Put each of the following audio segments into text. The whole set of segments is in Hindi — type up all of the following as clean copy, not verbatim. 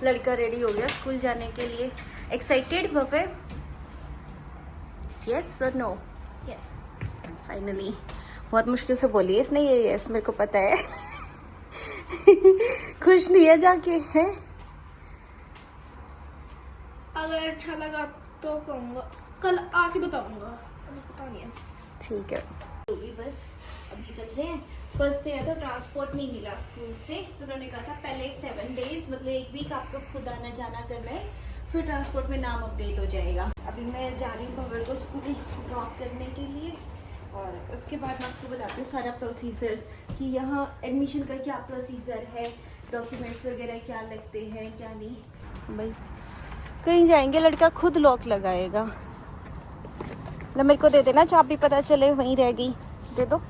लड़का रेडी हो गया स्कूल जाने के लिए। एक्साइटेड भव्य? यस और नो? यस। फाइनली बहुत मुश्किल से बोली है इसने ये यस, मेरे को पता है। खुश नहीं है जाके? है अगर अच्छा लगा तो कहूँगा, कल आके बताऊँगा, अभी पता नहीं है। ठीक है, होगी बस। अब निकल रहे हैं। फर्स्ट डे है तो ट्रांसपोर्ट नहीं मिला स्कूल से, तो उन्होंने कहा था पहले 7 डेज मतलब 1 वीक आपको खुद आना जाना करना है, फिर ट्रांसपोर्ट में नाम अपडेट हो जाएगा। अभी मैं जा रही हूँ भव्य को स्कूल ड्रॉप करने के लिए, और उसके बाद मैं आपको बताती हूँ सारा प्रोसीजर कि यहाँ एडमिशन का क्या प्रोसीजर है, डॉक्यूमेंट्स वगैरह क्या लगते हैं क्या नहीं। भाई कहीं जाएंगे लड़का खुद लॉक लगाएगा ना, मेरे को दे देना चाबी, पता चले वहीं रह गई, दे दो।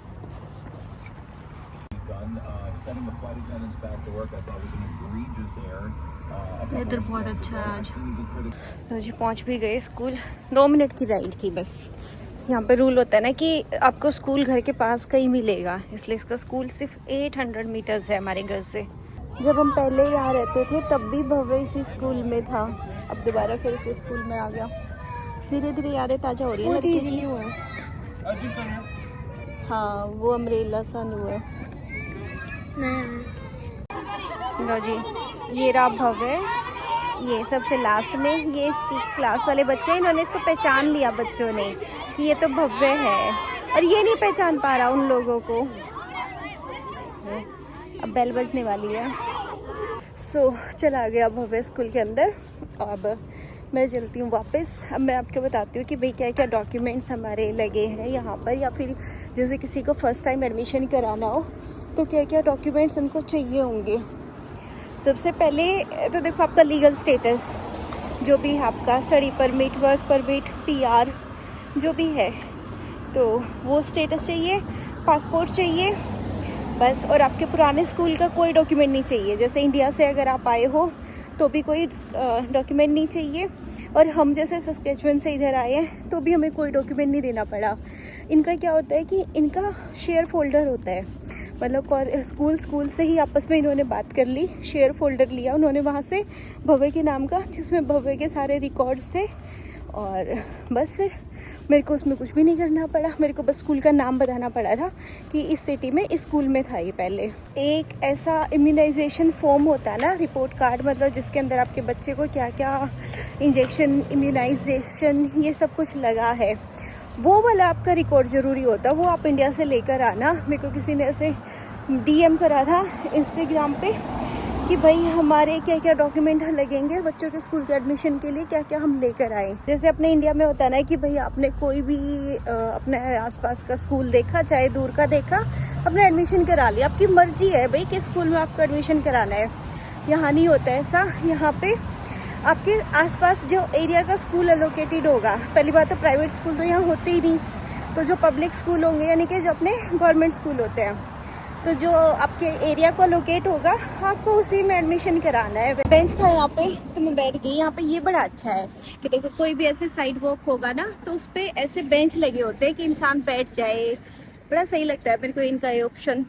इधर बहुत अच्छा है आज। तो जी पहुंच भी गए स्कूल, 2 मिनट की राइड थी बस। यहाँ पे रूल होता है ना कि आपको स्कूल घर के पास का ही मिलेगा, इसलिए इसका स्कूल सिर्फ 800 मीटर्स है हमारे घर से। जब हम पहले यहाँ रहते थे तब भी भव्य इसी स्कूल में था, अब दोबारा फिर इसी स्कूल में आ गया। धीरे धीरे यादें ताज़ा हो रही है। वो चीज़ नहीं हुआ। हाँ वो अम्ब्रेला सा न्यू है। लो जी, ये रहा भव्य, ये सबसे लास्ट में, ये इसकी क्लास वाले बच्चे, इन्होंने इसको पहचान लिया बच्चों ने कि ये तो भव्य है, और ये नहीं पहचान पा रहा उन लोगों को। अब बेल बजने वाली है। सो चला गया भव्य स्कूल के अंदर। अब मैं चलती हूँ वापस। अब मैं आपको बताती हूँ कि भाई क्या क्या डॉक्यूमेंट्स हमारे लगे हैं यहाँ पर, या फिर जैसे किसी को फर्स्ट टाइम एडमिशन कराना हो तो क्या क्या डॉक्यूमेंट्स उनको चाहिए होंगे। सबसे पहले तो देखो आपका लीगल स्टेटस, जो भी है आपका study permit, work permit, PR जो भी है, तो वो स्टेटस चाहिए, पासपोर्ट चाहिए बस। और आपके पुराने स्कूल का कोई डॉक्यूमेंट नहीं चाहिए, जैसे इंडिया से अगर आप आए हो तो भी कोई डॉक्यूमेंट नहीं चाहिए, और हम जैसे सस्केचुअन से इधर आए हैं तो भी हमें कोई डॉक्यूमेंट नहीं देना पड़ा। इनका क्या होता है कि इनका शेयर फोल्डर होता है, मतलब स्कूल से ही आपस में इन्होंने बात कर ली, शेयर फोल्डर लिया उन्होंने वहाँ से भव्य के नाम का, जिसमें भव्य के सारे रिकॉर्ड्स थे, और बस फिर मेरे को उसमें कुछ भी नहीं करना पड़ा। मेरे को बस स्कूल का नाम बताना पड़ा था कि इस सिटी में इस स्कूल में था ये पहले। एक ऐसा इम्यूनाइजेशन फॉर्म होता है ना, रिपोर्ट कार्ड, मतलब जिसके अंदर आपके बच्चे को क्या क्या इंजेक्शन, इम्यूनाइजेशन, ये सब कुछ लगा है, वो वाला आपका रिकॉर्ड ज़रूरी होता है। वो आप इंडिया से लेकर आना। मेरे को किसी ने ऐसे DM करा था इंस्टाग्राम पे कि भाई हमारे क्या क्या डॉक्यूमेंट लगेंगे बच्चों के स्कूल के एडमिशन के लिए, क्या क्या हम लेकर आए। जैसे अपने इंडिया में होता है ना कि भाई आपने कोई भी अपने आसपास का स्कूल देखा, चाहे दूर का देखा, अपना एडमिशन करा लिया, आपकी मर्जी है भाई किस स्कूल में आपको एडमिशन कराना है। यहाँ नहीं होता ऐसा। यहाँ पे आपके आसपास जो एरिया का स्कूल एलोकेटेड होगा, पहली बात तो प्राइवेट स्कूल तो यहाँ होते ही नहीं, तो जो पब्लिक स्कूल होंगे यानी कि जो अपने गवर्नमेंट स्कूल होते हैं, तो जो आपके एरिया को लोकेट होगा आपको उसी में एडमिशन कराना है। बेंच था यहाँ पे तो मैं बैठ गई। यहाँ पे ये बड़ा अच्छा है कि देखो कोई भी ऐसे साइड वॉक होगा ना तो उस पे ऐसे बेंच लगे होते हैं कि इंसान बैठ जाए, बड़ा सही लगता है मेरे को इनका ये ऑप्शन।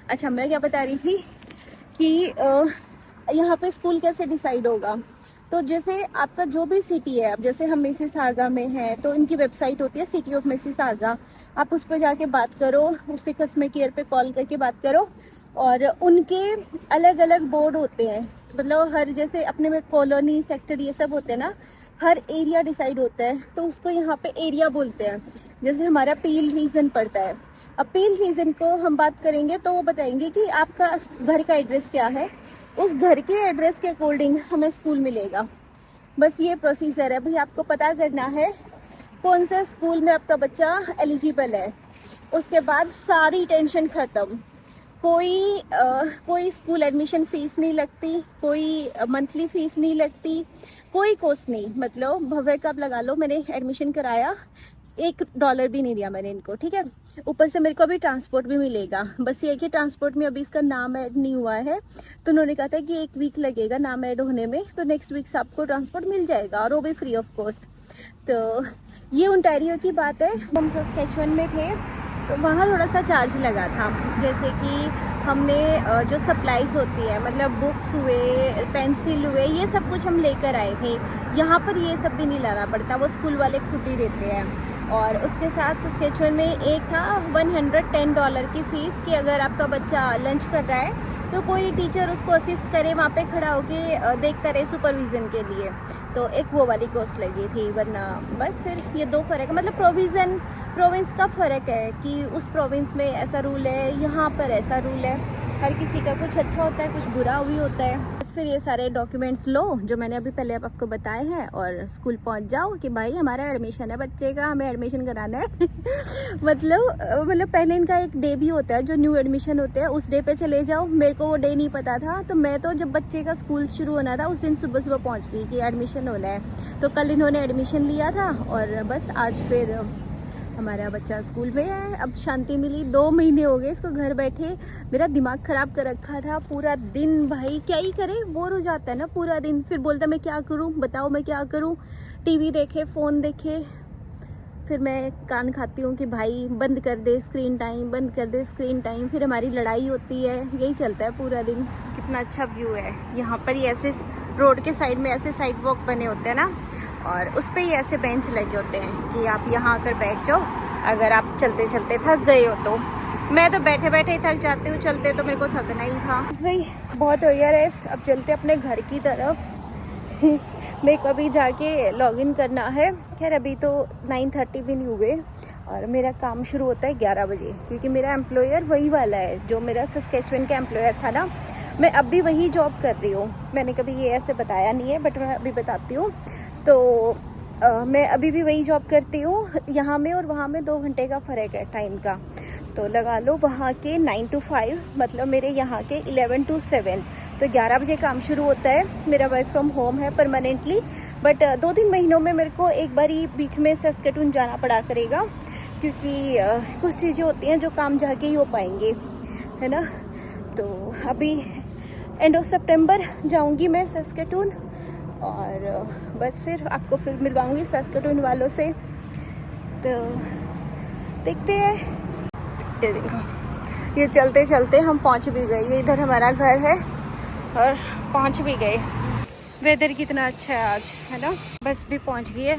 अच्छा मैं क्या बता रही थी कि यहाँ पे स्कूल कैसे डिसाइड होगा, तो जैसे आपका जो भी सिटी है, अब जैसे हम मिसिसागा में हैं तो इनकी वेबसाइट होती है सिटी ऑफ मिसिसागा, आप उस पर जाके बात करो, उससे कस्टमर केयर पे कॉल करके बात करो, और उनके अलग अलग बोर्ड होते हैं, मतलब हर जैसे अपने में कॉलोनी, सेक्टर ये सब होते हैं ना, हर एरिया डिसाइड होता है, तो उसको यहाँ पे एरिया बोलते हैं। जैसे हमारा पील रीजन पड़ता है, अब पील रीजन को हम बात करेंगे तो वो बताएंगे कि आपका घर का एड्रेस क्या है, उस घर के एड्रेस के अकॉर्डिंग हमें स्कूल मिलेगा। बस ये प्रोसीजर है भाई। आपको पता करना है कौन सा स्कूल में आपका बच्चा एलिजिबल है, उसके बाद सारी टेंशन ख़त्म। कोई स्कूल एडमिशन फ़ीस नहीं लगती, कोई मंथली फ़ीस नहीं लगती, कोई कॉस्ट नहीं। मतलब भव्य का आप लगा लो, मैंने एडमिशन कराया, $1 भी नहीं दिया मैंने इनको, ठीक है। ऊपर से मेरे को अभी ट्रांसपोर्ट भी मिलेगा। बस ये है कि ट्रांसपोर्ट में अभी इसका नाम ऐड नहीं हुआ है, तो उन्होंने कहा था कि 1 वीक लगेगा नाम ऐड होने में, तो नेक्स्ट वीक से आपको ट्रांसपोर्ट मिल जाएगा, और वो भी फ्री ऑफ कॉस्ट। तो ये ओंटारियो की बात है। हम सस्केचुअन में थे तो वहाँ थोड़ा सा चार्ज लगा था, जैसे कि हमने जो सप्लाईज होती है, मतलब बुक्स हुए, पेंसिल हुए, ये सब कुछ हम लेकर आए थे। यहाँ पर ये सब भी नहीं लाना पड़ता, वो स्कूल वाले खुद ही देते हैं। और उसके साथ सस्केचुअन में एक था $110 की फ़ीस कि अगर आपका बच्चा लंच कर रहा है तो कोई टीचर उसको असिस्ट करे, वहाँ पे खड़ा होके देखता रहे सुपरविज़न के लिए। तो एक वो वाली कॉस्ट लगी थी, वरना बस फिर ये दो फ़र्क है। मतलब प्रोविंस का फ़र्क है कि उस प्रोविंस में ऐसा रूल है, यहाँ पर ऐसा रूल है। हर किसी का कुछ अच्छा होता है, कुछ बुरा भी होता है। बस फिर ये सारे डॉक्यूमेंट्स लो जो मैंने अभी पहले आपको बताए हैं और स्कूल पहुंच जाओ कि भाई हमारा एडमिशन है बच्चे का, हमें एडमिशन कराना है। मतलब पहले इनका एक डे भी होता है जो न्यू एडमिशन होते हैं, उस डे पे चले जाओ। मेरे को वो डे नहीं पता था, तो मैं तो जब बच्चे का स्कूल शुरू होना था उस दिन सुबह सुबह पहुँच गई कि एडमिशन होना है। तो कल इन्होंने एडमिशन लिया था और बस आज फिर हमारा बच्चा स्कूल में है। अब शांति मिली, 2 महीने हो गए इसको घर बैठे। मेरा दिमाग ख़राब कर रखा था पूरा दिन। भाई क्या ही करे, बोर हो जाता है ना पूरा दिन। फिर बोलता मैं क्या करूं, बताओ मैं क्या करूं। टीवी देखे, फ़ोन देखे, फिर मैं कान खाती हूँ कि भाई बंद कर दे स्क्रीन टाइम, बंद कर दे स्क्रीन टाइम। फिर हमारी लड़ाई होती है, यही चलता है पूरा दिन। कितना अच्छा व्यू है यहाँ पर। ये ऐसे रोड के साइड में ऐसे साइड वॉक बने होते हैं ना, और उस पे ही ऐसे बेंच लगे होते हैं कि आप यहाँ आकर बैठ जाओ अगर आप चलते चलते थक गए हो तो। मैं तो बैठे बैठे ही थक जाती हूँ, चलते तो मेरे को थकना ही था। बस भाई बहुत हो गया रेस्ट, अब चलते अपने घर की तरफ। मेरे को अभी जाके लॉगिन करना है। खैर अभी तो 9:30 भी नहीं हुए और मेरा काम शुरू होता है 11 बजे, क्योंकि मेरा एम्प्लॉयर वही वाला है जो मेरा सस्केचुअन का एम्प्लॉयर था ना। मैं अब भी वही जॉब कर रही हूँ। मैंने कभी ये ऐसे बताया नहीं है, बट मैं अभी बताती हूँ। तो मैं अभी भी वही जॉब करती हूँ। यहाँ में और वहाँ में 2 घंटे का फ़र्क है टाइम का। तो लगा लो वहाँ के 9 to 5, मतलब मेरे यहाँ के 11 to 7। तो 11 बजे काम शुरू होता है। मेरा वर्क फ्रॉम होम है परमानेंटली, बट 2-3 महीनों में मेरे को एक बार ही बीच में सस्केटून जाना पड़ा करेगा, क्योंकि कुछ चीज़ें होती हैं जो काम जाके ही हो पाएंगे, है ना। तो अभी एंड ऑफ सितंबर जाऊँगी मैं सस्केटून, और बस फिर आपको फिर मिलवाऊंगी सस्केटून वालों से। तो देखते हैं। ये देखो, ये चलते चलते हम पहुंच भी गए। ये इधर हमारा घर है और पहुंच भी गए। वेदर कितना अच्छा है आज, है ना। बस भी पहुंच गई है।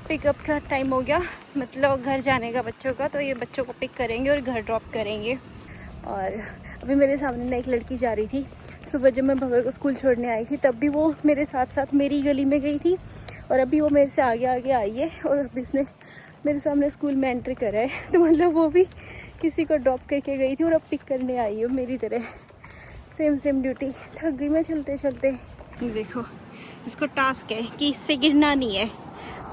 पिकअप का टाइम हो गया, मतलब घर जाने का बच्चों का। तो ये बच्चों को पिक करेंगे और घर ड्रॉप करेंगे। और अभी मेरे सामने ना एक लड़की जा रही थी। सुबह जब मैं भव्य को स्कूल छोड़ने आई थी तब भी वो मेरे साथ साथ मेरी गली में गई थी, और अभी वो मेरे से आगे आगे आई है और अभी उसने मेरे सामने स्कूल में एंट्री करा है। तो मतलब वो भी किसी को ड्रॉप करके गई थी और अब पिक करने आई है मेरी तरह। Same duty. थक गई मैं चलते चलते। ये देखो, इसको टास्क है कि इससे गिरना नहीं है,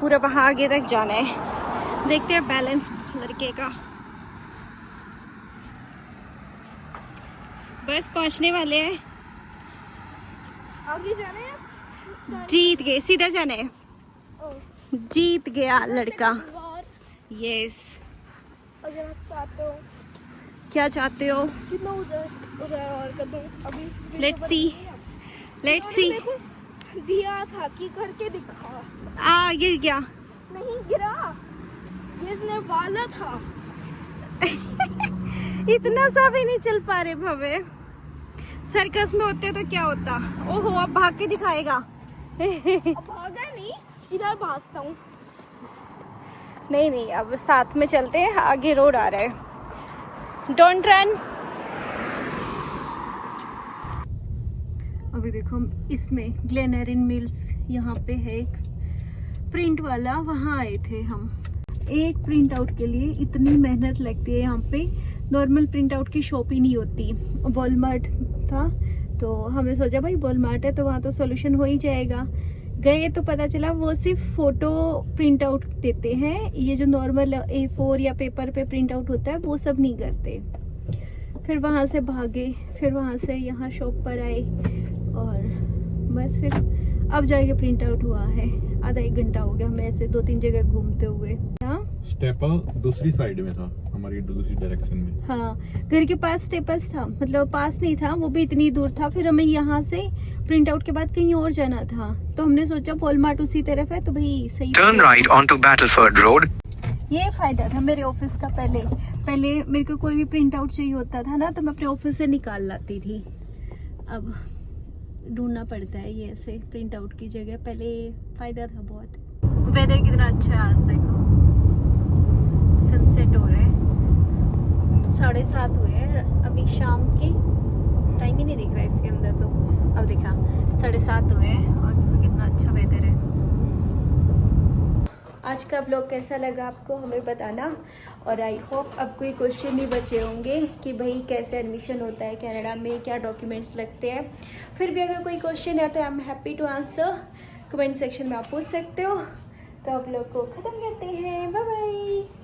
पूरा वहाँ आगे तक जाना है। देखते हैं बैलेंस लड़के का। बस पहुंचने वाले हैं। आगे जाना है, जीत गए, सीधा जाना है। जीत गया लड़का। यस। अगर आप चाहते हो, क्या चाहते हो? कितना उधर और कर दूं अभी। Let's see. दिया था कि करके दिखा। गिर गया। नहीं गिरा, गिरने वाला था। इतना सा भी नहीं चल पा रहे भवे। सर्कस में होते तो क्या होता। ओहो, अब भाग के दिखाएगा। अब भागा नहीं, इधर भागता हूँ। नहीं, अब साथ में चलते हैं। आगे रोड आ रहा है। Don't run. अभी देखो, इसमें ग्लेनरिन मिल्स यहाँ पे है एक प्रिंट वाला, वहाँ आए थे हम। एक प्रिंट आउट के लिए इतनी मेहनत लगती है यहाँ पे। नॉर्मल प्रिंट आउट की शॉप ही नहीं होती। वॉलमार्ट था तो हमने सोचा भाई वॉलमार्ट है तो वहाँ तो सोल्यूशन हो ही जाएगा। गए तो पता चला वो सिर्फ फोटो प्रिंट आउट देते हैं। ये जो नॉर्मल A4 या पेपर पे प्रिंट आउट होता है वो सब नहीं करते। फिर वहाँ से भागे, फिर वहाँ से यहाँ शॉप पर आए और बस फिर अब जाके प्रिंट आउट हुआ है। आधा 1 घंटा हो गया हमें ऐसे 2-3 जगह घूमते हुए। स्टेपल दूसरी साइड में था, हमारी दूसरी डायरेक्शन में। हाँ, घर के पास स्टेपल्स था, मतलब पास नहीं था, वो भी इतनी दूर था। फिर हमें यहाँ से प्रिंट आउट के बाद कहीं और जाना था, तो हमने सोचा वॉलमार्ट उसी तरफ है तो भाई सही। Turn right onto Battleford Road. ये फायदा था मेरे ऑफिस का पहले। पहले मेरे को कोई भी प्रिंट आउट चाहिए होता था ना तो मैं अपने ऑफिस से निकाल लाती थी, अब ढूंढना पड़ता है ये ऐसे प्रिंट आउट की जगह। पहले फ़ायदा था बहुत। वेदर कितना अच्छा है आज, देखो सनसेट हो रहा है। 7:30 हुए हैं अभी शाम के, टाइम ही नहीं दिख रहा है इसके अंदर तो। अब देखा 7:30 हुए हैं और देखो कितना अच्छा वेदर है। आज का ब्लॉग कैसा लगा आपको हमें बताना, और आई होप अब कोई क्वेश्चन नहीं बचे होंगे कि भाई कैसे एडमिशन होता है कनाडा में, क्या डॉक्यूमेंट्स लगते हैं। फिर भी अगर कोई क्वेश्चन है तो I am happy to answer, comment section में आप पूछ सकते हो। तो आप लोग को ख़त्म करते हैं, बाय बाय।